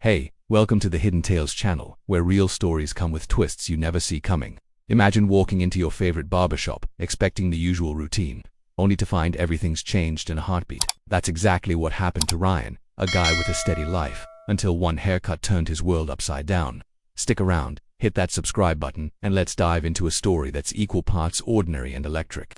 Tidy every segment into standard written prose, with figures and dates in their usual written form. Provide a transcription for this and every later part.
Hey, welcome to the Hidden Tales channel, where real stories come with twists you never see coming. Imagine walking into your favorite barbershop, expecting the usual routine, only to find everything's changed in a heartbeat. That's exactly what happened to Ryan, a guy with a steady life, until one haircut turned his world upside down. Stick around, hit that subscribe button, and let's dive into a story that's equal parts ordinary and electric.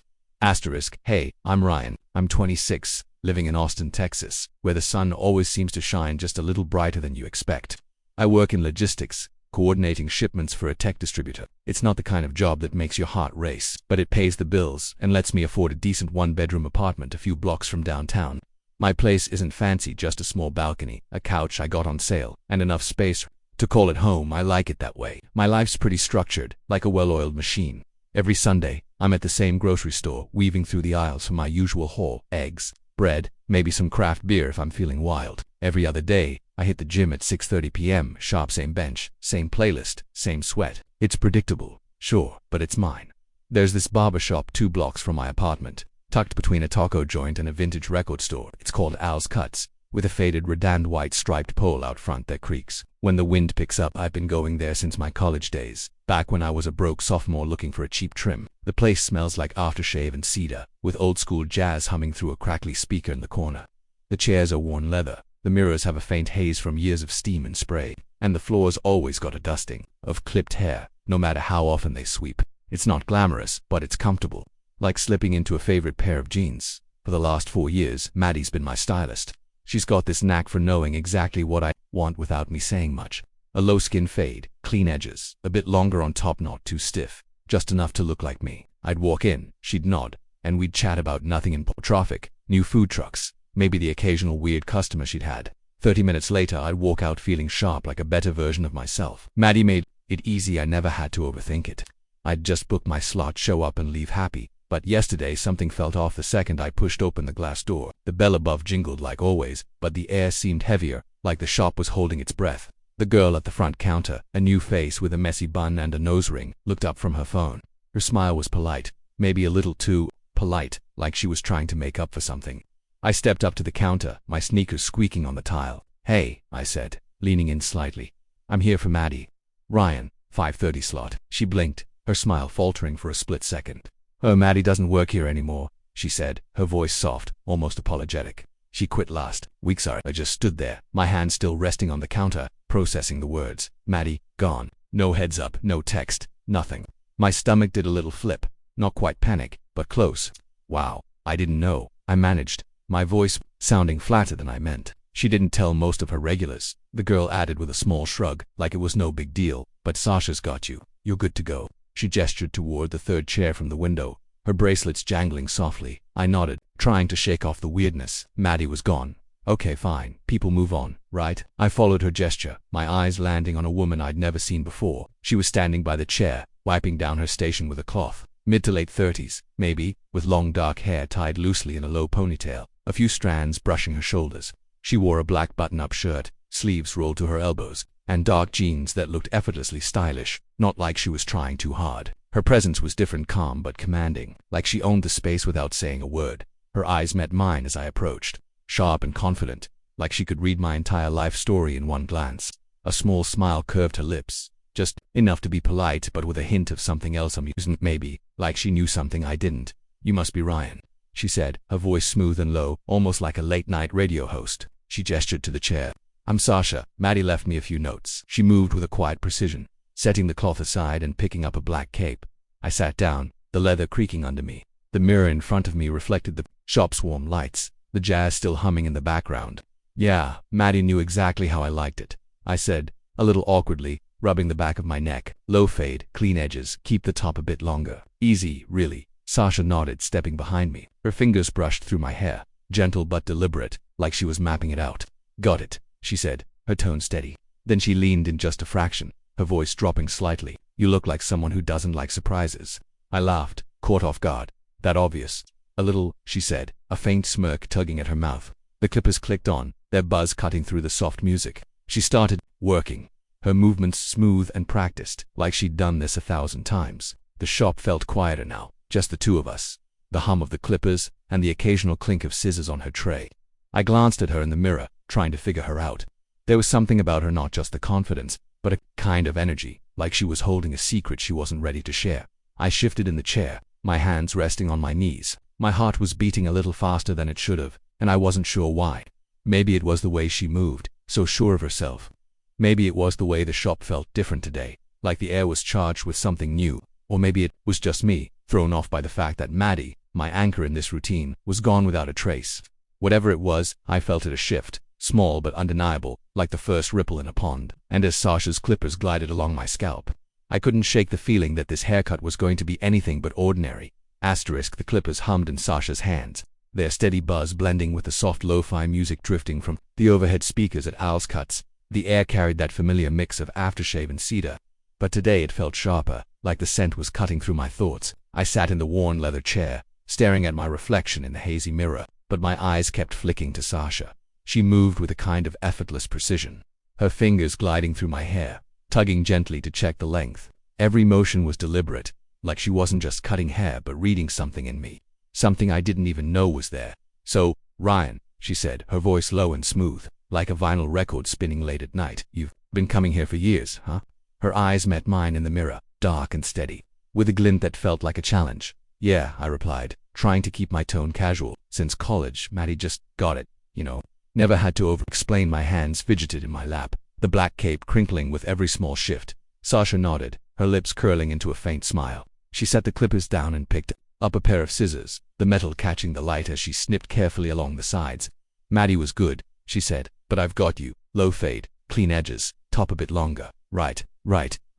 Hey, I'm Ryan. I'm 26, living in Austin, Texas, where the sun always seems to shine just a little brighter than you expect. I work in logistics, coordinating shipments for a tech distributor. It's not the kind of job that makes your heart race, but it pays the bills and lets me afford a decent one-bedroom apartment a few blocks from downtown. My place isn't fancy, just a small balcony, a couch I got on sale, and enough space to call it home. I like it that way. My life's pretty structured, like a well-oiled machine. Every Sunday, I'm at the same grocery store, weaving through the aisles for my usual haul: eggs, bread, maybe some craft beer if I'm feeling wild. Every other day, I hit the gym at 6:30 p.m., sharp, same bench, same playlist, same sweat. It's predictable, sure, but it's mine. There's this barbershop 2 blocks from my apartment, tucked between a taco joint and a vintage record store. It's called Al's Cuts, with a faded redand white striped pole out front that creaks when the wind picks up. I've been going there since my college days, back when I was a broke sophomore looking for a cheap trim. The place smells like aftershave and cedar, with old-school jazz humming through a crackly speaker in the corner. The chairs are worn leather, the mirrors have a faint haze from years of steam and spray, and the floor's always got a dusting of clipped hair, no matter how often they sweep. It's not glamorous, but it's comfortable, like slipping into a favorite pair of jeans. For the last 4 years, Maddie's been my stylist. She's got this knack for knowing exactly what I want without me saying much. A low-skin fade, clean edges, a bit longer on top, not too stiff, just enough to look like me. I'd walk in, she'd nod, and we'd chat about nothing in traffic, new food trucks, maybe the occasional weird customer she'd had. 30 minutes later, I'd walk out feeling sharp, like a better version of myself. Maddie made it easy. I never had to overthink it. I'd just book my slot, show up, and leave happy. But yesterday something felt off the second I pushed open the glass door. The bell above jingled like always, but the air seemed heavier, like the shop was holding its breath. The girl at the front counter, a new face with a messy bun and a nose ring, looked up from her phone. Her smile was polite, maybe a little too polite, like she was trying to make up for something. I stepped up to the counter, my sneakers squeaking on the tile. "Hey," I said, leaning in slightly. "I'm here for Maddie." "Ryan, 5:30 slot." She blinked, her smile faltering for a split second. "Oh, Maddie doesn't work here anymore," she said, her voice soft, almost apologetic. "She quit last week, sorry." I just stood there, my hand still resting on the counter, processing the words. Maddie, gone. No heads up, no text, nothing. My stomach did a little flip, not quite panic, but close. "Wow, I didn't know," I managed, my voice sounding flatter than I meant. "She didn't tell most of her regulars," the girl added with a small shrug, like it was no big deal. "But Sasha's got you. You're good to go." She gestured toward the third chair from the window, her bracelets jangling softly. I nodded, trying to shake off the weirdness. Maddie was gone. Okay, fine. People move on, right? I followed her gesture, my eyes landing on a woman I'd never seen before. She was standing by the chair, wiping down her station with a cloth. Mid to late 30s, maybe, with long dark hair tied loosely in a low ponytail, a few strands brushing her shoulders. She wore a black button-up shirt, sleeves rolled to her elbows, and dark jeans that looked effortlessly stylish, not like she was trying too hard. Her presence was different, calm but commanding, like she owned the space without saying a word. Her eyes met mine as I approached, sharp and confident, like she could read my entire life story in one glance. A small smile curved her lips, just enough to be polite but with a hint of something else, amusement maybe, like she knew something I didn't. "You must be Ryan," she said, her voice smooth and low, almost like a late-night radio host. She gestured to the chair. "I'm Sasha. Maddie left me a few notes." She moved with a quiet precision, setting the cloth aside and picking up a black cape. I sat down, the leather creaking under me. The mirror in front of me reflected the shop's warm lights, the jazz still humming in the background. "Yeah, Maddie knew exactly how I liked it," I said, a little awkwardly, rubbing the back of my neck. "Low fade, clean edges, keep the top a bit longer." "Easy, really." Sasha nodded, stepping behind me. Her fingers brushed through my hair, gentle but deliberate, like she was mapping it out. "Got it," she said, her tone steady. Then she leaned in just a fraction, her voice dropping slightly. "You look like someone who doesn't like surprises." I laughed, caught off guard. "That obvious?" "A little," she said, a faint smirk tugging at her mouth. The clippers clicked on, their buzz cutting through the soft music. She started working, her movements smooth and practiced, like she'd done this 1,000 times. The shop felt quieter now, just the two of us, the hum of the clippers, and the occasional clink of scissors on her tray. I glanced at her in the mirror, trying to figure her out. There was something about her, not just the confidence, but a kind of energy, like she was holding a secret she wasn't ready to share. I shifted in the chair, my hands resting on my knees. My heart was beating a little faster than it should have, and I wasn't sure why. Maybe it was the way she moved, so sure of herself. Maybe it was the way the shop felt different today, like the air was charged with something new. Or maybe it was just me, thrown off by the fact that Maddie, my anchor in this routine, was gone without a trace. Whatever it was, I felt it a shift, small but undeniable, like the first ripple in a pond. And as Sasha's clippers glided along my scalp, I couldn't shake the feeling that this haircut was going to be anything but ordinary. Asterisk, the clippers hummed in Sasha's hands, their steady buzz blending with the soft lo-fi music drifting from the overhead speakers at Al's Cuts. The air carried that familiar mix of aftershave and cedar, but today it felt sharper, like the scent was cutting through my thoughts. I sat in the worn leather chair, staring at my reflection in the hazy mirror, but my eyes kept flicking to Sasha. She moved with a kind of effortless precision, her fingers gliding through my hair, tugging gently to check the length. Every motion was deliberate, like she wasn't just cutting hair but reading something in me, something I didn't even know was there. "So, Ryan," she said, her voice low and smooth, like a vinyl record spinning late at night, "you've been coming here for years, huh?" Her eyes met mine in the mirror, dark and steady, with a glint that felt like a challenge. "Yeah," I replied, trying to keep my tone casual. "Since college, Maddie just got it, you know." Never had to over-explain. My hands fidgeted in my lap, the black cape crinkling with every small shift. Sasha nodded, her lips curling into a faint smile. She set the clippers down and picked up a pair of scissors, the metal catching the light as she snipped carefully along the sides. "Maddie was good," she said, "but I've got you. Low fade, clean edges, top a bit longer." Right,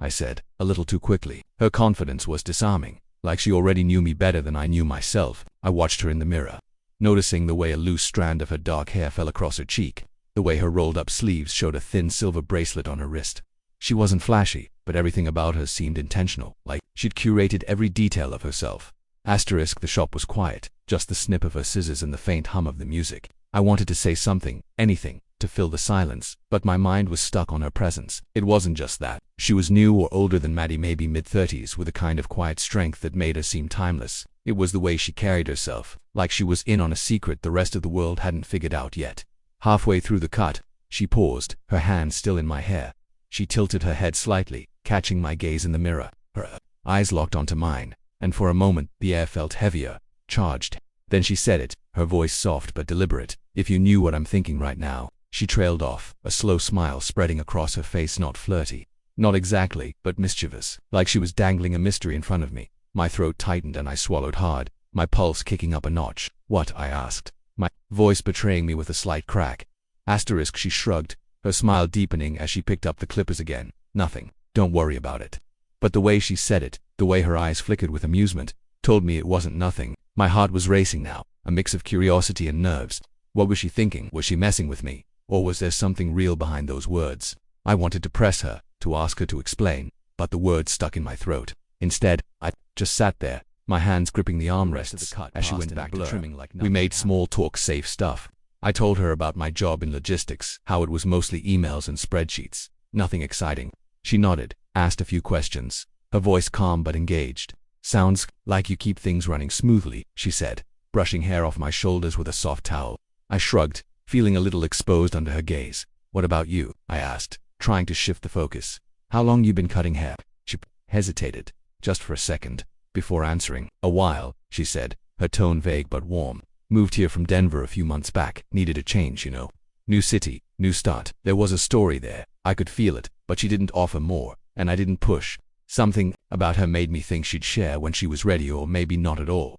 I said, a little too quickly. Her confidence was disarming, like she already knew me better than I knew myself. I watched her in the mirror, noticing the way a loose strand of her dark hair fell across her cheek, the way her rolled-up sleeves showed a thin silver bracelet on her wrist. She wasn't flashy, but everything about her seemed intentional, like she'd curated every detail of herself. Asterisk, the shop was quiet, just the snip of her scissors and the faint hum of the music. I wanted to say something, anything, to fill the silence, but my mind was stuck on her presence. It wasn't just that. She was new or older than Maddie, maybe mid-30s, with a kind of quiet strength that made her seem timeless. It was the way she carried herself, like she was in on a secret the rest of the world hadn't figured out yet. Halfway through the cut, she paused, her hand still in my hair. She tilted her head slightly, catching my gaze in the mirror. Her eyes locked onto mine, and for a moment the air felt heavier, charged. Then she said it, her voice soft but deliberate. "If you knew what I'm thinking right now." She trailed off, a slow smile spreading across her face, not flirty, not exactly, but mischievous, like she was dangling a mystery in front of me. My throat tightened and I swallowed hard, my pulse kicking up a notch. "What?" I asked, my voice betraying me with a slight crack. Asterisk, she shrugged, her smile deepening as she picked up the clippers again. "Nothing. Don't worry about it." But the way she said it, the way her eyes flickered with amusement, told me it wasn't nothing. My heart was racing now, a mix of curiosity and nerves. What was she thinking? Was she messing with me? Or was there something real behind those words? I wanted to press her, to ask her to explain, but the words stuck in my throat. Instead, I just sat there, my hands gripping the armrests as she went back to trimming like nothing. We made small talk, safe stuff. I told her about my job in logistics, how it was mostly emails and spreadsheets. Nothing exciting. She nodded, asked a few questions, her voice calm but engaged. "Sounds like you keep things running smoothly," she said, brushing hair off my shoulders with a soft towel. I shrugged, feeling a little exposed under her gaze. "What about you?" I asked, trying to shift the focus. "How long you been cutting hair?" She hesitated, just for a second, before answering. "A while," she said, her tone vague but warm. "Moved here from Denver a few months back. Needed a change, you know. New city, new start." There was a story there. I could feel it, but she didn't offer more, and I didn't push. Something about her made me think she'd share when she was ready, or maybe not at all.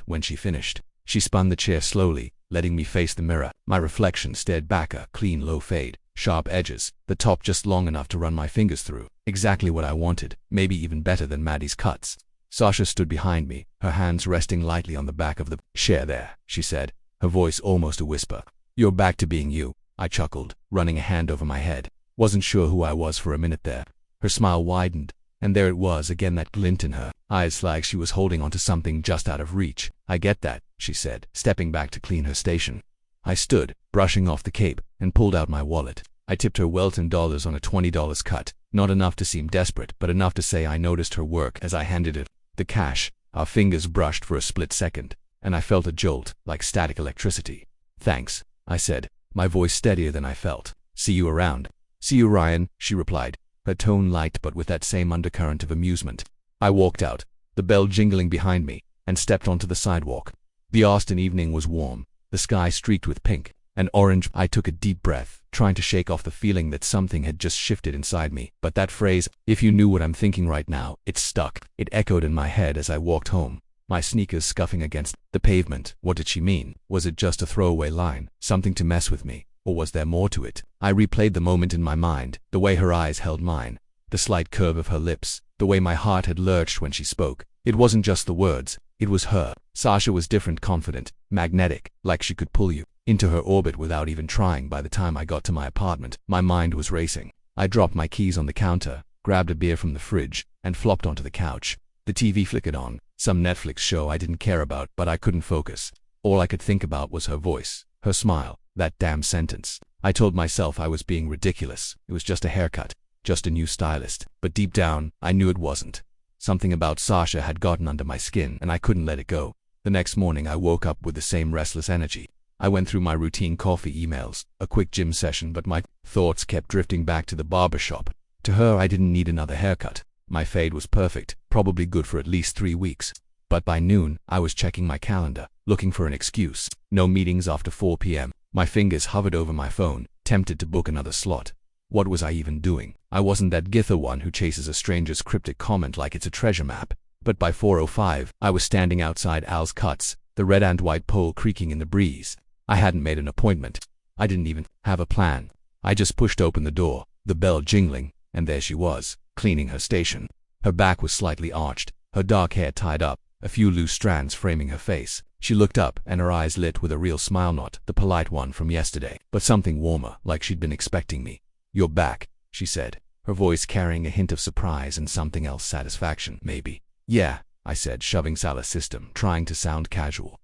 When she finished, she spun the chair slowly, letting me face the mirror. My reflection stared back, a clean low fade, sharp edges, the top just long enough to run my fingers through. Exactly what I wanted, maybe even better than Maddie's cuts. Sasha stood behind me, her hands resting lightly on the back of the chair. "There," she said, her voice almost a whisper. "You're back to being you." I chuckled, running a hand over my head. Wasn't sure who I was for a minute there. Her smile widened, and there it was again, that glint in her eyes, like she was holding onto something just out of reach. "I get that," she said, stepping back to clean her station. I stood, brushing off the cape, and pulled out my wallet. I tipped her well $10 on a $20 cut, not enough to seem desperate, but enough to say I noticed her work as I handed it. The cash, our fingers brushed for a split second, and I felt a jolt, like static electricity. "Thanks," I said, my voice steadier than I felt. See you around. See you, Ryan, she replied, her tone light but with that same undercurrent of amusement. I walked out, the bell jingling behind me, and stepped onto the sidewalk. The Austin evening was warm, the sky streaked with pink and orange. I took a deep breath, trying to shake off the feeling that something had just shifted inside me. But that phrase, "if you knew what I'm thinking right now," it stuck. It echoed in my head as I walked home, my sneakers scuffing against the pavement. What did she mean? Was it just a throwaway line, something to mess with me, or was there more to it? I replayed the moment in my mind, the way her eyes held mine, the slight curve of her lips, the way my heart had lurched when she spoke. It wasn't just the words, it was her. Sasha was different, confident, magnetic, like she could pull you into her orbit without even trying. By the time I got to my apartment, my mind was racing. I dropped my keys on the counter, grabbed a beer from the fridge, and flopped onto the couch. The TV flickered on, some Netflix show I didn't care about, but I couldn't focus. All I could think about was her voice, her smile, that damn sentence. I told myself I was being ridiculous. It was just a haircut, just a new stylist. But deep down, I knew it wasn't. Something about Sasha had gotten under my skin, and I couldn't let it go. The next morning I woke up with the same restless energy. I went through my routine coffee emails, a quick gym session, but my thoughts kept drifting back to the barbershop. To her, I didn't need another haircut. My fade was perfect, probably good for at least 3 weeks. But by noon, I was checking my calendar, looking for an excuse. No meetings after 4 p.m. My fingers hovered over my phone, tempted to book another slot. What was I even doing? I wasn't that Gither one who chases a stranger's cryptic comment like it's a treasure map. But by 4:05, I was standing outside Al's Cuts, the red and white pole creaking in the breeze. I hadn't made an appointment. I didn't even have a plan. I just pushed open the door, the bell jingling, and there she was, cleaning her station. Her back was slightly arched, her dark hair tied up, a few loose strands framing her face. She looked up, and her eyes lit with a real smile, not the polite one from yesterday, but something warmer, like she'd been expecting me. "You're back," she said, her voice carrying a hint of surprise and something else, satisfaction, maybe. "Yeah," I said, shoving Salah's system, trying to sound casual.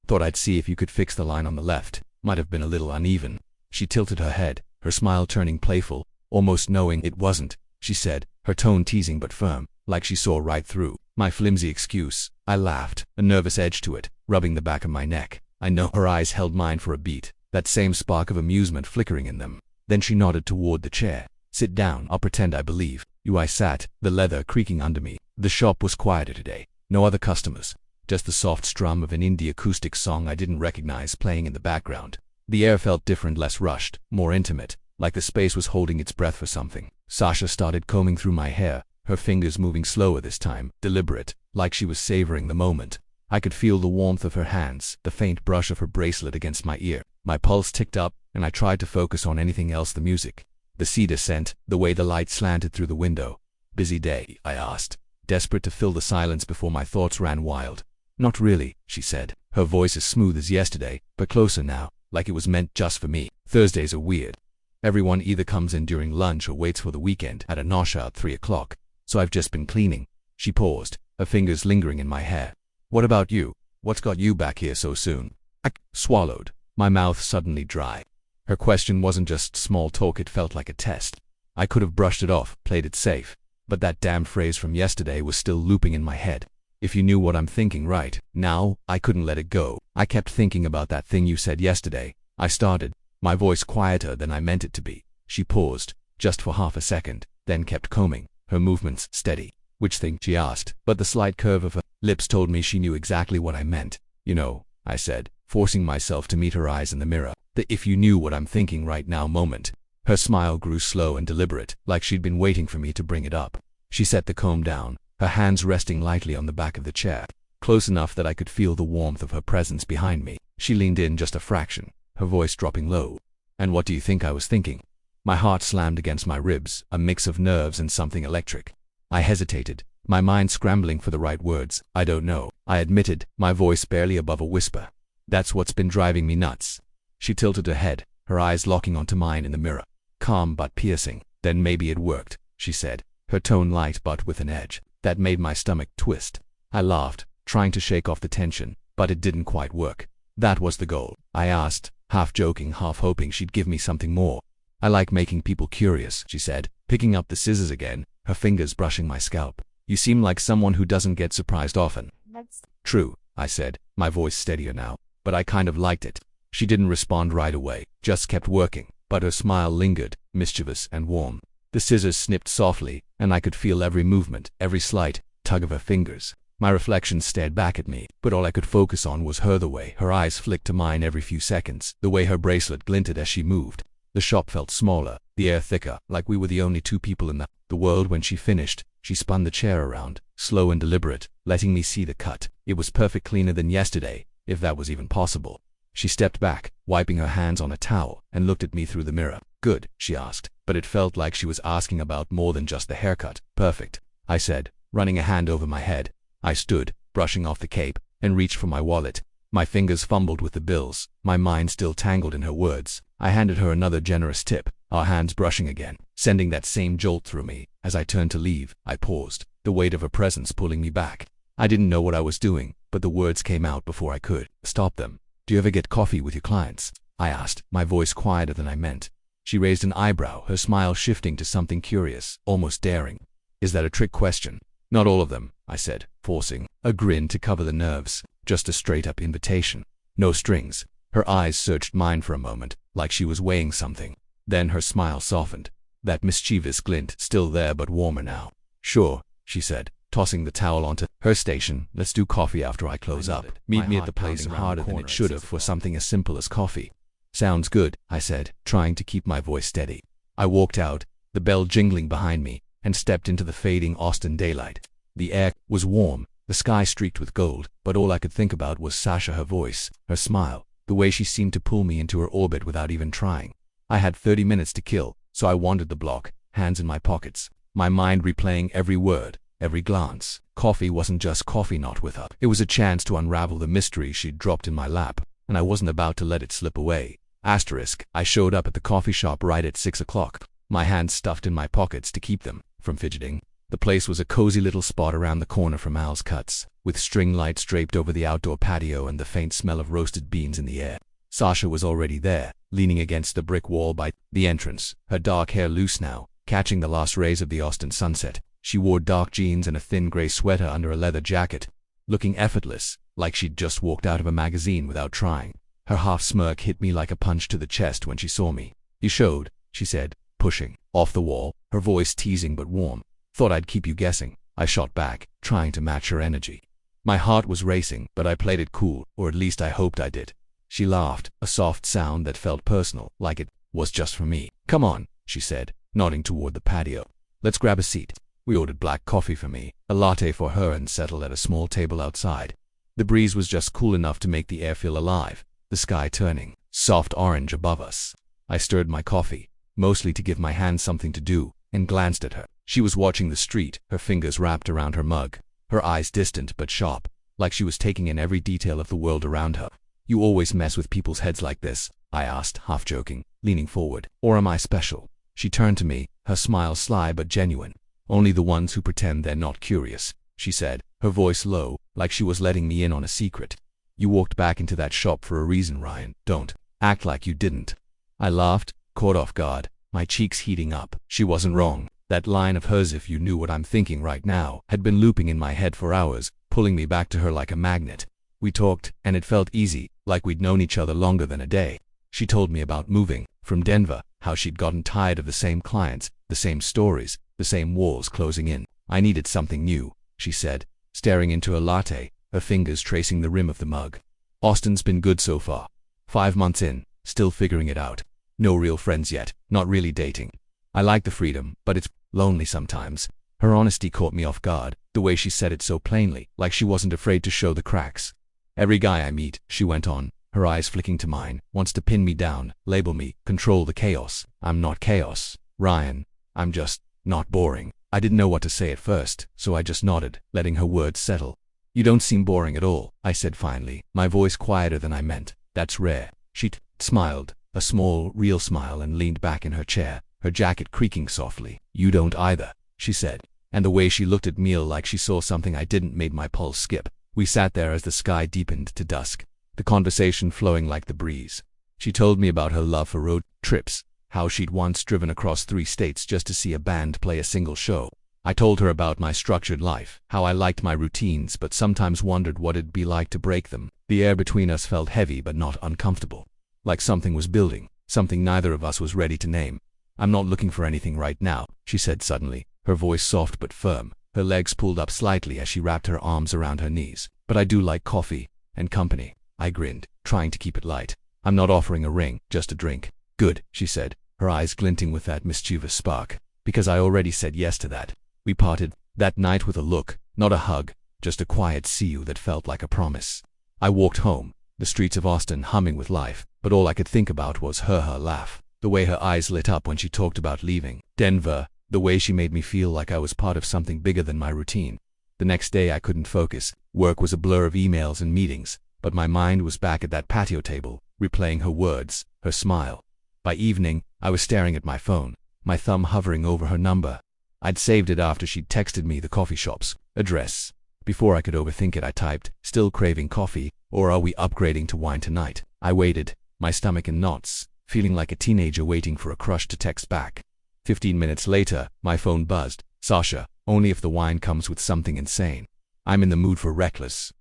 "Thought I'd see if you could fix the line on the left. Might have been a little uneven." She tilted her head, her smile turning playful, almost knowing it wasn't. She said, her tone teasing but firm, like she saw right through my flimsy excuse. I laughed, a nervous edge to it, rubbing the back of my neck. I know. Her eyes held mine for a beat, that same spark of amusement flickering in them. Then she nodded toward the chair. "Sit down, I'll pretend I believe you." I sat, the leather creaking under me. The shop was quieter today. No other customers. Just the soft strum of an indie acoustic song I didn't recognize playing in the background. The air felt different, less rushed, more intimate, like the space was holding its breath for something. Sasha started combing through my hair, her fingers moving slower this time, deliberate, like she was savoring the moment. I could feel the warmth of her hands, the faint brush of her bracelet against my ear. My pulse ticked up, and I tried to focus on anything else: the music, the cedar scent, the way the light slanted through the window. "Busy day?" I asked, desperate to fill the silence before my thoughts ran wild. "Not really," she said, her voice as smooth as yesterday, but closer now, like it was meant just for me. "Thursdays are weird. Everyone either comes in during lunch or waits for the weekend at a nosha at 3 o'clock, so I've just been cleaning." She paused, her fingers lingering in my hair. "What about you? What's got you back here so soon?" I swallowed, my mouth suddenly dry. Her question wasn't just small talk, it felt like a test. I could have brushed it off, played it safe, but that damn phrase from yesterday was still looping in my head. "If you knew what I'm thinking right now." I couldn't let it go. "I kept thinking about that thing you said yesterday." I started, my voice quieter than I meant it to be. She paused, just for half a second, then kept combing, her movements steady. "Which thing?" she asked, but the slight curve of her lips told me she knew exactly what I meant. "You know," I said, forcing myself to meet her eyes in the mirror. "The 'if you knew what I'm thinking right now' moment." Her smile grew slow and deliberate, like she'd been waiting for me to bring it up. She set the comb down, her hands resting lightly on the back of the chair, close enough that I could feel the warmth of her presence behind me. She leaned in just a fraction, her voice dropping low. "And what do you think I was thinking?" My heart slammed against my ribs, a mix of nerves and something electric. I hesitated, my mind scrambling for the right words. "I don't know," I admitted, my voice barely above a whisper. "That's what's been driving me nuts." She tilted her head, her eyes locking onto mine in the mirror. Calm but piercing. "Then maybe it worked," she said, her tone light but with an edge that made my stomach twist. I laughed, trying to shake off the tension, but it didn't quite work. "That was the goal?" I asked, half joking, half hoping she'd give me something more. "I like making people curious," she said, picking up the scissors again, her fingers brushing my scalp. "You seem like someone who doesn't get surprised often." That's "True," I said, my voice steadier now, "but I kind of liked it." She didn't respond right away, just kept working, but her smile lingered, mischievous and warm. The scissors snipped softly, and I could feel every movement, every slight tug of her fingers. My reflection stared back at me, but all I could focus on was her, the way her eyes flicked to mine every few seconds, the way her bracelet glinted as she moved. The shop felt smaller, the air thicker, like we were the only two people in the world. When she finished, she spun the chair around, slow and deliberate, letting me see the cut. It was perfect, cleaner than yesterday, if that was even possible. She stepped back, wiping her hands on a towel, and looked at me through the mirror. "Good?" she asked, but it felt like she was asking about more than just the haircut. "Perfect," I said, running a hand over my head. I stood, brushing off the cape, and reached for my wallet. My fingers fumbled with the bills, my mind still tangled in her words. I handed her another generous tip, our hands brushing again, sending that same jolt through me. As I turned to leave, I paused, the weight of her presence pulling me back. I didn't know what I was doing, but the words came out before I could stop them. "Do you ever get coffee with your clients?" I asked, my voice quieter than I meant. She raised an eyebrow, her smile shifting to something curious, almost daring. "Is that a trick question?" "Not all of them," I said, forcing a grin to cover the nerves. "Just a straight-up invitation. No strings." Her eyes searched mine for a moment, like she was weighing something. Then her smile softened, that mischievous glint still there but warmer now. "Sure," she said, tossing the towel onto her station. "Let's do coffee after I close up. Meet me at the place harder than it should have for something as simple as coffee." "Sounds good," I said, trying to keep my voice steady. I walked out, the bell jingling behind me, and stepped into the fading Austin daylight. The air was warm, the sky streaked with gold, but all I could think about was Sasha, her voice, her smile, the way she seemed to pull me into her orbit without even trying. I had 30 minutes to kill, so I wandered the block, hands in my pockets, my mind replaying every word, every glance. Coffee wasn't just coffee not with her. It was a chance to unravel the mystery she'd dropped in my lap, and I wasn't about to let it slip away. I showed up at the coffee shop right at 6 o'clock, my hands stuffed in my pockets to keep them from fidgeting. The place was a cozy little spot around the corner from Al's Cuts, with string lights draped over the outdoor patio and the faint smell of roasted beans in the air. Sasha was already there, leaning against the brick wall by the entrance, her dark hair loose now, catching the last rays of the Austin sunset. She wore dark jeans and a thin gray sweater under a leather jacket, looking effortless, like she'd just walked out of a magazine without trying. Her half smirk hit me like a punch to the chest when she saw me. "You showed," she said, pushing off the wall, her voice teasing but warm. "Thought I'd keep you guessing." I shot back, trying to match her energy. My heart was racing, but I played it cool, or at least I hoped I did. She laughed, a soft sound that felt personal, like it was just for me. "Come on," she said, nodding toward the patio. "Let's grab a seat." We ordered black coffee for me, a latte for her, and settled at a small table outside. The breeze was just cool enough to make the air feel alive, the sky turning soft orange above us. I stirred my coffee, mostly to give my hands something to do, and glanced at her. She was watching the street, her fingers wrapped around her mug, her eyes distant but sharp, like she was taking in every detail of the world around her. "You always mess with people's heads like this?" I asked, half joking, leaning forward. "Or am I special?" She turned to me, her smile sly but genuine. "Only the ones who pretend they're not curious," she said, her voice low, like she was letting me in on a secret. "You walked back into that shop for a reason, Ryan. Don't act like you didn't." I laughed, caught off guard, my cheeks heating up. She wasn't wrong. That line of hers, "if you knew what I'm thinking right now," had been looping in my head for hours, pulling me back to her like a magnet. We talked, and it felt easy, like we'd known each other longer than a day. She told me about moving from Denver, how she'd gotten tired of the same clients, the same stories, the same walls closing in. "I needed something new," she said, staring into a latte, her fingers tracing the rim of the mug. "Austin's been good so far. 5 months in, still figuring it out. No real friends yet, not really dating. I like the freedom, but it's lonely sometimes." Her honesty caught me off guard, the way she said it so plainly, like she wasn't afraid to show the cracks. "Every guy I meet," she went on, her eyes flicking to mine, "wants to pin me down, label me, control the chaos. I'm not chaos, Ryan. I'm just not boring." I didn't know what to say at first, so I just nodded, letting her words settle. "You don't seem boring at all," I said finally, my voice quieter than I meant. "That's rare." She smiled, a small, real smile, and leaned back in her chair, her jacket creaking softly. "You don't either," she said, and the way she looked at me like she saw something I didn't made my pulse skip. We sat there as the sky deepened to dusk, the conversation flowing like the breeze. She told me about her love for road trips, how she'd once driven across 3 states just to see a band play a single show. I told her about my structured life, how I liked my routines but sometimes wondered what it'd be like to break them. The air between us felt heavy but not uncomfortable, like something was building, something neither of us was ready to name. "I'm not looking for anything right now," she said suddenly, her voice soft but firm. Her legs pulled up slightly as she wrapped her arms around her knees. "But I do like coffee and company." I grinned, trying to keep it light. "I'm not offering a ring, just a drink." "Good," she said, her eyes glinting with that mischievous spark. "Because I already said yes to that." We parted that night with a look, not a hug, just a quiet see you that felt like a promise. I walked home, the streets of Austin humming with life, but all I could think about was her laugh, the way her eyes lit up when she talked about leaving Denver, the way she made me feel like I was part of something bigger than my routine. The next day I couldn't focus. Work was a blur of emails and meetings, but my mind was back at that patio table, replaying her words, her smile. By evening, I was staring at my phone, my thumb hovering over her number. I'd saved it after she'd texted me the coffee shop's address. Before I could overthink it, I typed, "Still craving coffee, or are we upgrading to wine tonight?" I waited, my stomach in knots, feeling like a teenager waiting for a crush to text back. 15 minutes later, my phone buzzed. "Sasha, only if the wine comes with something insane." I'm in the mood for reckless.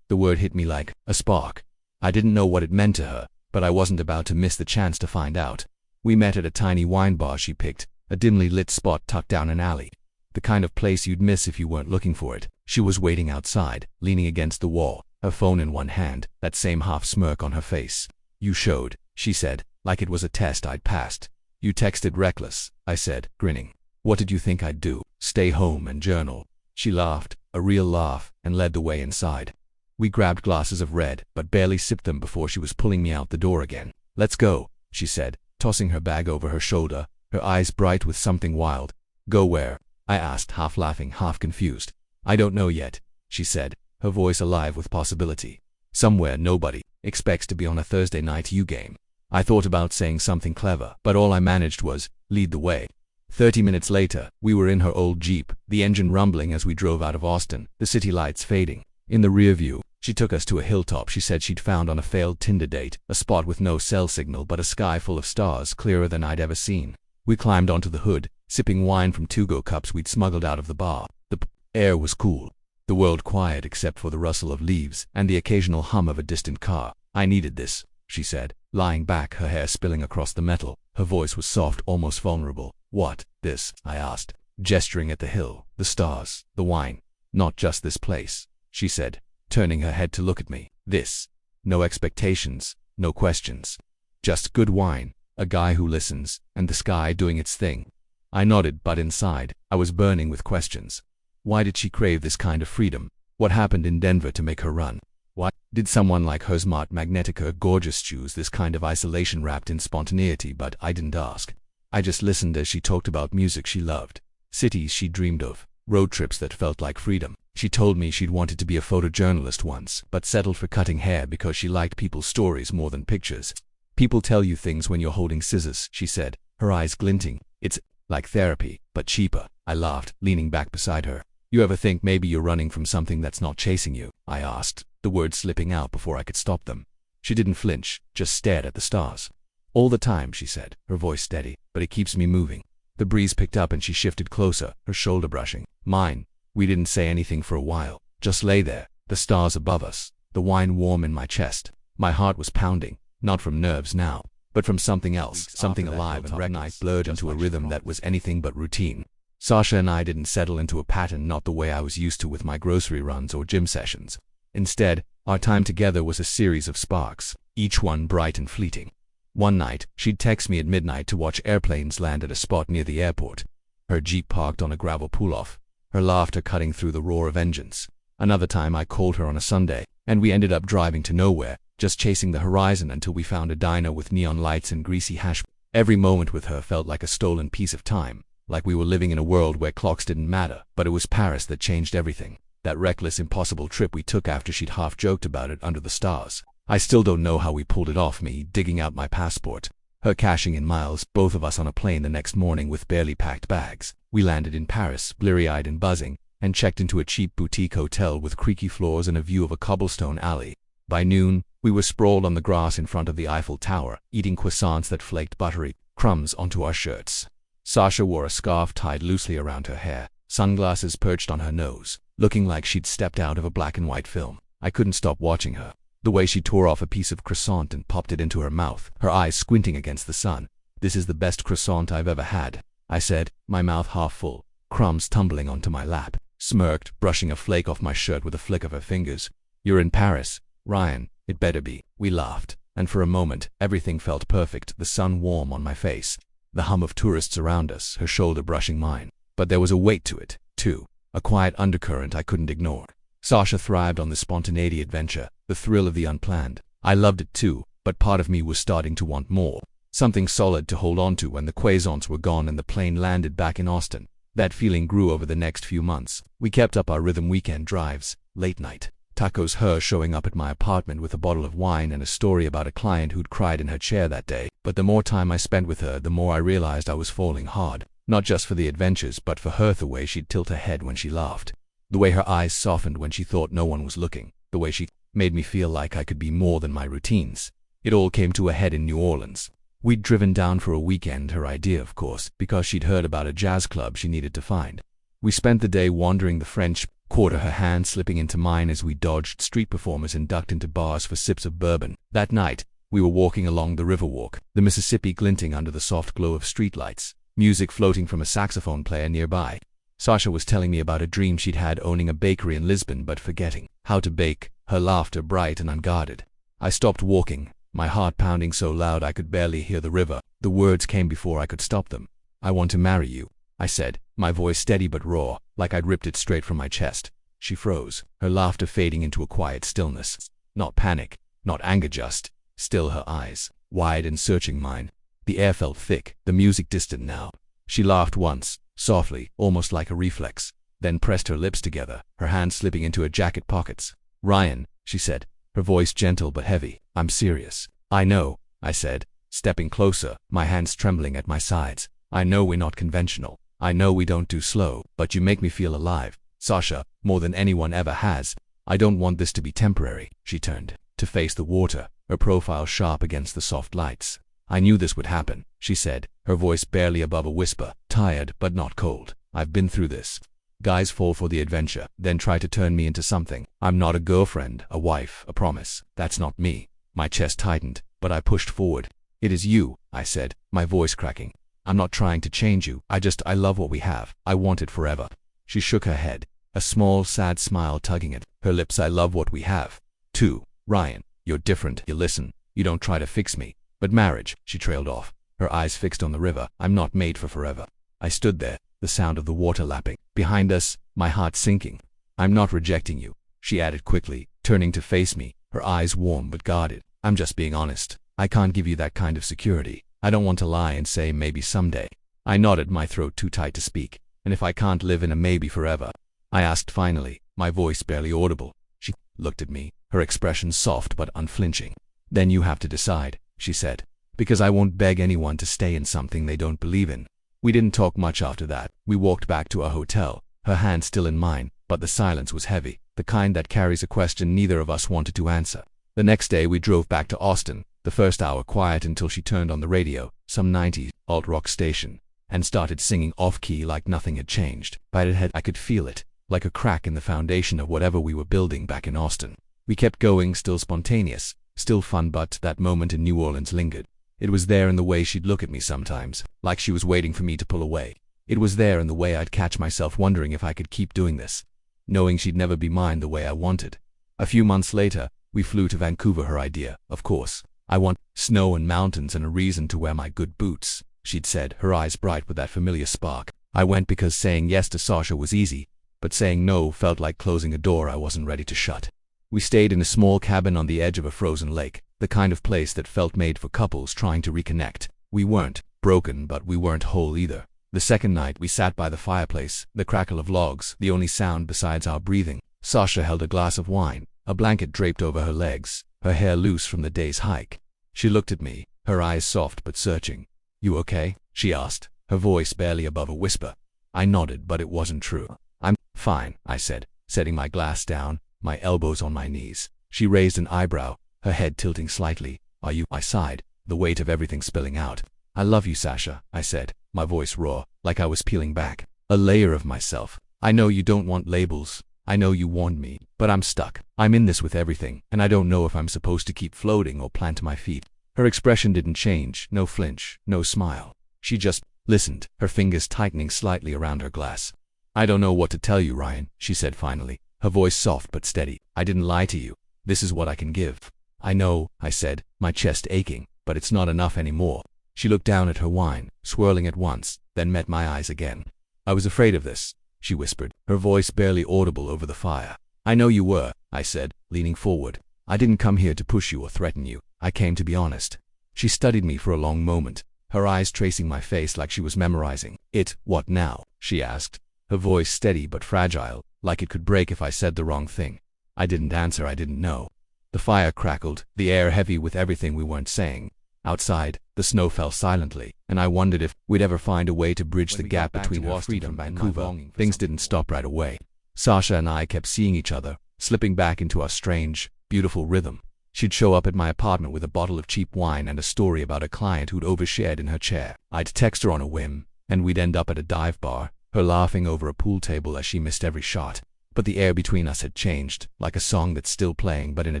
The word hit me like a spark. I didn't know what it meant to her, but I wasn't about to miss the chance to find out. We met at a tiny wine bar she picked, a dimly lit spot tucked down an alley. The kind of place you'd miss if you weren't looking for it. She was waiting outside, leaning against the wall, her phone in one hand, that same half smirk on her face. "You showed," she said, like it was a test I'd passed. "You texted reckless," I said, grinning. "What did you think I'd do? Stay home and journal?" She laughed, a real laugh, and led the way inside. We grabbed glasses of red, but barely sipped them before she was pulling me out the door again. "Let's go," she said, tossing her bag over her shoulder, her eyes bright with something wild. "Go where?" I asked, half laughing, half confused. "I don't know yet," she said, her voice alive with possibility. "Somewhere nobody expects to be on a Thursday night U game." I thought about saying something clever, but all I managed was, "Lead the way." 30 minutes later, we were in her old Jeep, the engine rumbling as we drove out of Austin, the city lights fading. In the rear view, she took us to a hilltop she said she'd found on a failed Tinder date, a spot with no cell signal but a sky full of stars clearer than I'd ever seen. We climbed onto the hood, sipping wine from to-go cups we'd smuggled out of the bar. The air was cool, the world quiet except for the rustle of leaves and the occasional hum of a distant car. "I needed this," she said, lying back, her hair spilling across the metal. Her voice was soft, almost vulnerable. "What, this?" I asked, gesturing at the hill, the stars, the wine. "Not just this place," she said, turning her head to look at me. "This. No expectations, no questions. Just good wine, a guy who listens, and the sky doing its thing." I nodded, but inside, I was burning with questions. Why did she crave this kind of freedom? What happened in Denver to make her run? Why did someone like her, smart, magnetic, gorgeous, choose this kind of isolation wrapped in spontaneity? But I didn't ask. I just listened as she talked about music she loved, cities she dreamed of, road trips that felt like freedom. She told me she'd wanted to be a photojournalist once, but settled for cutting hair because she liked people's stories more than pictures. "People tell you things when you're holding scissors," she said, her eyes glinting. "It's like therapy, but cheaper." I laughed, leaning back beside her. "You ever think maybe you're running from something that's not chasing you?" I asked, the words slipping out before I could stop them. She didn't flinch, just stared at the stars. "All the time," she said, her voice steady, "but it keeps me moving." The breeze picked up and she shifted closer, her shoulder brushing mine. We didn't say anything for a while, just lay there, the stars above us, the wine warm in my chest. My heart was pounding, not from nerves now, but from something else, something alive and reckless, blurred into a rhythm that was anything but routine. Sasha and I didn't settle into a pattern, not the way I was used to with my grocery runs or gym sessions. Instead, our time together was a series of sparks, each one bright and fleeting. One night, she'd text me at midnight to watch airplanes land at a spot near the airport. Her Jeep parked on a gravel pull-off, her laughter cutting through the roar of engines. Another time I called her on a Sunday, and we ended up driving to nowhere, just chasing the horizon until we found a diner with neon lights and greasy hash. Every moment with her felt like a stolen piece of time, like we were living in a world where clocks didn't matter, but it was Paris that changed everything. That reckless, impossible trip we took after she'd half-joked about it under the stars. I still don't know how we pulled it off, me digging out my passport, her cashing in miles, both of us on a plane the next morning with barely packed bags. We landed in Paris, bleary-eyed and buzzing, and checked into a cheap boutique hotel with creaky floors and a view of a cobblestone alley. By noon, we were sprawled on the grass in front of the Eiffel Tower, eating croissants that flaked buttery crumbs onto our shirts. Sasha wore a scarf tied loosely around her hair, sunglasses perched on her nose, looking like she'd stepped out of a black-and-white film. I couldn't stop watching her. The way she tore off a piece of croissant and popped it into her mouth, her eyes squinting against the sun. "This is the best croissant I've ever had," I said, my mouth half full, crumbs tumbling onto my lap. Smirked, brushing a flake off my shirt with a flick of her fingers. "You're in Paris, Ryan. It better be." We laughed, and for a moment, everything felt perfect, the sun warm on my face, the hum of tourists around us, her shoulder brushing mine. But there was a weight to it, too, a quiet undercurrent I couldn't ignore. Sasha thrived on the spontaneity adventure, the thrill of the unplanned. I loved it too, but part of me was starting to want more. Something solid to hold on to when the croissants were gone and the plane landed back in Austin. That feeling grew over the next few months. We kept up our rhythm weekend drives, late night. Tacos, her showing up at my apartment with a bottle of wine and a story about a client who'd cried in her chair that day. But the more time I spent with her, the more I realized I was falling hard. Not just for the adventures, but for her, the way she'd tilt her head when she laughed. The way her eyes softened when she thought no one was looking. The way she made me feel like I could be more than my routines. It all came to a head in New Orleans. We'd driven down for a weekend, her idea of course, because she'd heard about a jazz club she needed to find. We spent the day wandering the French Quarter, her hand slipping into mine as we dodged street performers and ducked into bars for sips of bourbon. That night, we were walking along the Riverwalk, the Mississippi glinting under the soft glow of streetlights, music floating from a saxophone player nearby. Sasha was telling me about a dream she'd had owning a bakery in Lisbon but forgetting how to bake, her laughter bright and unguarded. I stopped walking, my heart pounding so loud I could barely hear the river. The words came before I could stop them. "I want to marry you," I said, my voice steady but raw, like I'd ripped it straight from my chest. She froze, her laughter fading into a quiet stillness. Not panic, not anger, just still, her eyes, wide and searching mine. The air felt thick, the music distant now. She laughed once, softly, almost like a reflex, then pressed her lips together, her hands slipping into her jacket pockets. "Ryan," she said, her voice gentle but heavy, "I'm serious." "I know," I said, stepping closer, my hands trembling at my sides. "I know we're not conventional. I know we don't do slow, but you make me feel alive, Sasha, more than anyone ever has. I don't want this to be temporary." She turned to face the water, her profile sharp against the soft lights. "I knew this would happen," she said, her voice barely above a whisper, tired but not cold. "I've been through this. Guys fall for the adventure, then try to turn me into something. I'm not a girlfriend, a wife, a promise. That's not me." My chest tightened, but I pushed forward. "It is you," I said, my voice cracking. "I'm not trying to change you. I love what we have. I want it forever." She shook her head, a small, sad smile tugging at her lips. "I love what we have, too, Ryan. You're different. You listen. You don't try to fix me. But marriage," she trailed off, her eyes fixed on the river. "I'm not made for forever." I stood there, the sound of the water lapping behind us, my heart sinking. "I'm not rejecting you," she added quickly, turning to face me, her eyes warm but guarded. "I'm just being honest. I can't give you that kind of security. I don't want to lie and say maybe someday." I nodded, my throat too tight to speak. "And if I can't live in a maybe forever?" I asked finally, my voice barely audible. She looked at me, her expression soft but unflinching. "Then you have to decide," she said, "because I won't beg anyone to stay in something they don't believe in." We didn't talk much after that. We walked back to our hotel, her hand still in mine, but the silence was heavy, the kind that carries a question neither of us wanted to answer. The next day we drove back to Austin, the first hour quiet until she turned on the radio, some 90s alt-rock station, and started singing off-key like nothing had changed. By the head I could feel it, like a crack in the foundation of whatever we were building back in Austin. We kept going, still spontaneous, still fun, but that moment in New Orleans lingered. It was there in the way she'd look at me sometimes, like she was waiting for me to pull away. It was there in the way I'd catch myself wondering if I could keep doing this, knowing she'd never be mine the way I wanted. A few months later, we flew to Vancouver, her idea, of course. "I want snow and mountains and a reason to wear my good boots," she'd said, her eyes bright with that familiar spark. I went because saying yes to Sasha was easy, but saying no felt like closing a door I wasn't ready to shut. We stayed in a small cabin on the edge of a frozen lake, the kind of place that felt made for couples trying to reconnect. We weren't broken, but we weren't whole either. The second night we sat by the fireplace, the crackle of logs, the only sound besides our breathing. Sasha held a glass of wine, a blanket draped over her legs, her hair loose from the day's hike. She looked at me, her eyes soft but searching. "You okay?" she asked, her voice barely above a whisper. I nodded, but it wasn't true. "I'm fine," I said, setting my glass down, my elbows on my knees. She raised an eyebrow, her head tilting slightly. "Are you?" I sighed, the weight of everything spilling out. "I love you, Sasha," I said, my voice raw, like I was peeling back a layer of myself. "I know you don't want labels, I know you warned me, but I'm stuck. I'm in this with everything, and I don't know if I'm supposed to keep floating or plant my feet." Her expression didn't change, no flinch, no smile. She just listened, her fingers tightening slightly around her glass. "I don't know what to tell you, Ryan," she said finally, her voice soft but steady. "I didn't lie to you. This is what I can give." "I know," I said, my chest aching, "but it's not enough anymore." She looked down at her wine, swirling it once, then met my eyes again. "I was afraid of this," she whispered, her voice barely audible over the fire. "I know you were," I said, leaning forward. "I didn't come here to push you or threaten you. I came to be honest." She studied me for a long moment, her eyes tracing my face like she was memorizing it. "What now?" she asked, her voice steady but fragile, like it could break if I said the wrong thing. I didn't answer. I didn't know. The fire crackled, the air heavy with everything we weren't saying. Outside, the snow fell silently, and I wondered if we'd ever find a way to bridge the gap between her freedom and Vancouver. Things didn't stop right away. Sasha and I kept seeing each other, slipping back into our strange, beautiful rhythm. She'd show up at my apartment with a bottle of cheap wine and a story about a client who'd overshared in her chair. I'd text her on a whim, and we'd end up at a dive bar, her laughing over a pool table as she missed every shot. But the air between us had changed, like a song that's still playing but in a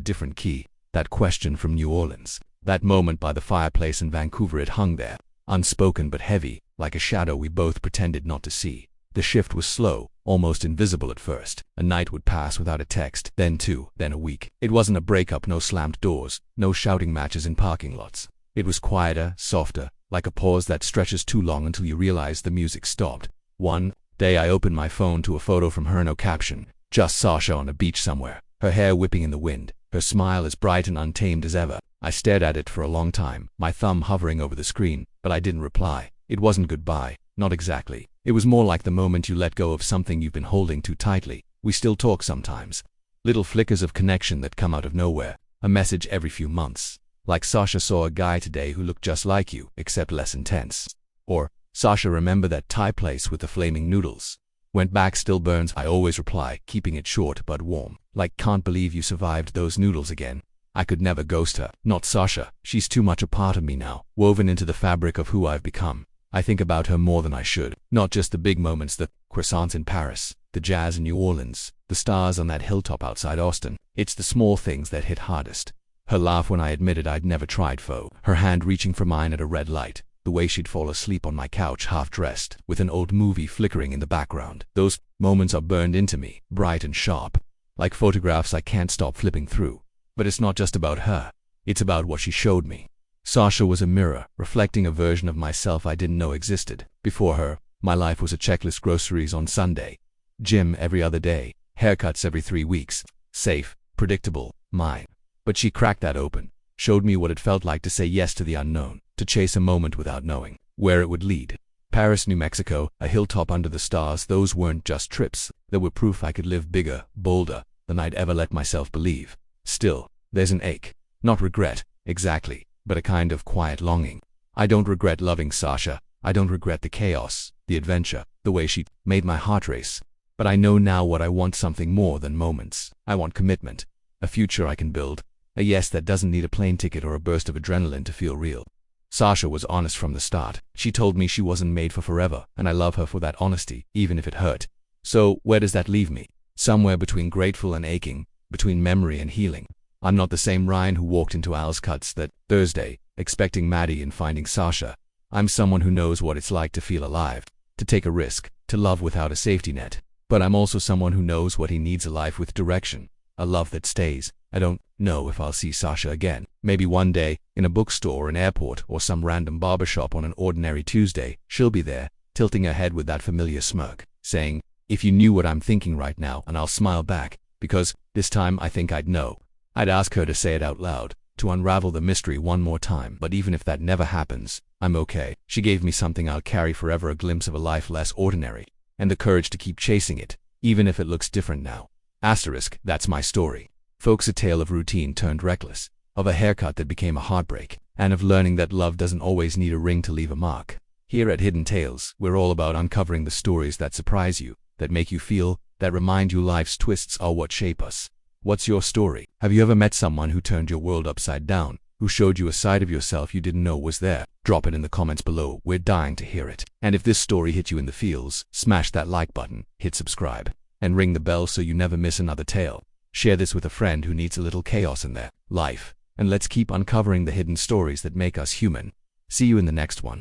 different key. That question from New Orleans. That moment by the fireplace in Vancouver, it hung there, unspoken but heavy, like a shadow we both pretended not to see. The shift was slow, almost invisible at first. A night would pass without a text, then two, then a week. It wasn't a breakup, no slammed doors, no shouting matches in parking lots. It was quieter, softer, like a pause that stretches too long until you realize the music stopped. One day I opened my phone to a photo from her, no caption, just Sasha on a beach somewhere, her hair whipping in the wind, her smile as bright and untamed as ever. I stared at it for a long time, my thumb hovering over the screen, but I didn't reply. It wasn't goodbye, not exactly. It was more like the moment you let go of something you've been holding too tightly. We still talk sometimes. Little flickers of connection that come out of nowhere, a message every few months. Like, "Sasha saw a guy today who looked just like you, except less intense." Or, "Sasha, remember that Thai place with the flaming noodles? Went back, still burns." I always reply, keeping it short but warm. Like, "Can't believe you survived those noodles again." I could never ghost her. Not Sasha. She's too much a part of me now, woven into the fabric of who I've become. I think about her more than I should. Not just the big moments, the croissants in Paris, the jazz in New Orleans, the stars on that hilltop outside Austin. It's the small things that hit hardest. Her laugh when I admitted I'd never tried pho. Her hand reaching for mine at a red light. The way she'd fall asleep on my couch half-dressed, with an old movie flickering in the background. Those moments are burned into me, bright and sharp. Like photographs I can't stop flipping through. But it's not just about her. It's about what she showed me. Sasha was a mirror, reflecting a version of myself I didn't know existed. Before her, my life was a checklist: groceries on Sunday, gym every other day, haircuts every 3 weeks. Safe, predictable, mine. But she cracked that open, showed me what it felt like to say yes to the unknown, to chase a moment without knowing where it would lead. Paris, New Mexico, a hilltop under the stars, those weren't just trips. They were proof I could live bigger, bolder than I'd ever let myself believe. Still, there's an ache. Not regret, exactly, but a kind of quiet longing. I don't regret loving Sasha. I don't regret the chaos, the adventure, the way she made my heart race. But I know now what I want: something more than moments. I want commitment, a future I can build, a yes that doesn't need a plane ticket or a burst of adrenaline to feel real. Sasha was honest from the start. She told me she wasn't made for forever, and I love her for that honesty, even if it hurt. So, where does that leave me? Somewhere between grateful and aching, between memory and healing. I'm not the same Ryan who walked into Al's Cuts that Thursday, expecting Maddie and finding Sasha. I'm someone who knows what it's like to feel alive, to take a risk, to love without a safety net. But I'm also someone who knows what he needs: a life with direction, a love that stays. I don't know if I'll see Sasha again. Maybe one day, in a bookstore, an airport, or some random barbershop on an ordinary Tuesday, she'll be there, tilting her head with that familiar smirk, saying, "If you knew what I'm thinking right now," and I'll smile back, because this time I think I'd know. I'd ask her to say it out loud, to unravel the mystery one more time. But even if that never happens, I'm okay. She gave me something I'll carry forever: a glimpse of a life less ordinary, and the courage to keep chasing it, even if it looks different now. Asterisk, that's my story. Folks, a tale of routine turned reckless, of a haircut that became a heartbreak, and of learning that love doesn't always need a ring to leave a mark. Here at Hidden Tales, we're all about uncovering the stories that surprise you, that make you feel, that remind you life's twists are what shape us. What's your story? Have you ever met someone who turned your world upside down, who showed you a side of yourself you didn't know was there? Drop it in the comments below. We're dying to hear it. And if this story hit you in the feels, smash that like button, hit subscribe. and ring the bell so you never miss another tale. Share this with a friend who needs a little chaos in their life, and let's keep uncovering the hidden stories that make us human. See you in the next one.